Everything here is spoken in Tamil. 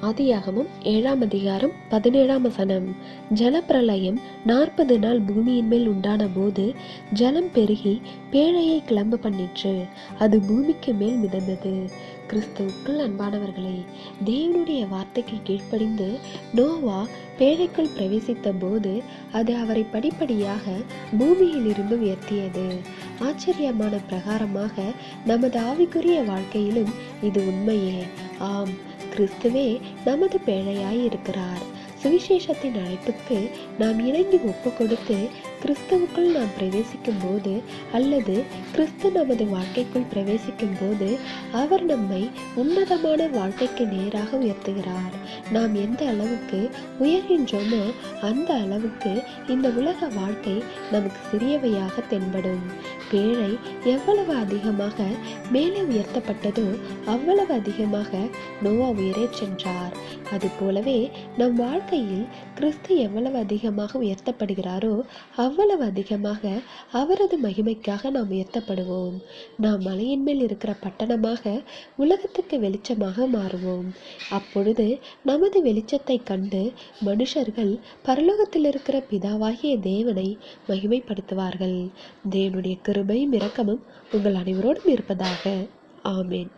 ஆதியாகமம் 7ஆம் அதிகாரம் 17ஆம் வசனம். ஜலப்பிரளயம் 40 நாள் பூமியின் மேல் உண்டான போது ஜலம் பெருகி பேழையை கிளம்ப பண்ணிற்று, அது பூமிக்கு மேல் மிதந்தது. கிறிஸ்துவுக்குள் அன்பானவர்களே, தேவனுடைய வார்த்தைக்கு கீழ்ப்படிந்து நோவா பேழைக்குள் பிரவேசித்த போது அது அவரை படிப்படியாக பூமியில் இருந்து உயர்த்தியது. ஆச்சரியமான பிரகாரமாக நமது ஆவிக்குரிய வாழ்க்கையிலும் இது உண்மையே. ஆம், கிறிஸ்துவே நமது பேழையாய் இருக்கிறார். சுவிசேஷத்தின் அழைப்புக்கு நாம் இணங்கி ஒப்பு கொடுத்து கிறிஸ்துவுக்குள் நாம் பிரவேசிக்கும் போது அல்லது கிறிஸ்து நமது வாழ்க்கைக்குள் பிரவேசிக்கும் போது அவர் நம்மை உன்னதமான வாழ்க்கைக்கு நேராக உயர்த்துகிறார். நாம் எந்த அளவுக்கு உயர்கின்றோமோ அந்த அளவுக்கு இந்த உலக வாழ்க்கை நமக்கு சிறியவையாக தென்படும். பேழை எவ்வளவு அதிகமாக மேலே உயர்த்தப்பட்டதோ அவ்வளவு அதிகமாக நோவா உயரே சென்றார். அது போலவே நம் வாழ்க்கையில் கிறிஸ்து எவ்வளவு அதிகமாக உயர்த்தப்படுகிறாரோ அவ்வளவு அதிகமாக அவரது மகிமைக்காக நாம் உயர்த்தப்படுவோம். நாம் மலையின் மேல் இருக்கிற பட்டணமாக உலகத்துக்கு வெளிச்சமாக மாறுவோம். அப்பொழுது நமது வெளிச்சத்தை கண்டு மனுஷர்கள் பரலோகத்தில் இருக்கிற பிதாவாகிய தேவனை மகிமைப்படுத்துவார்கள். தேவனுடைய கிருபையும் இரக்கமும் உங்கள் அனைவரோடும் இருப்பதாக. ஆமேன்.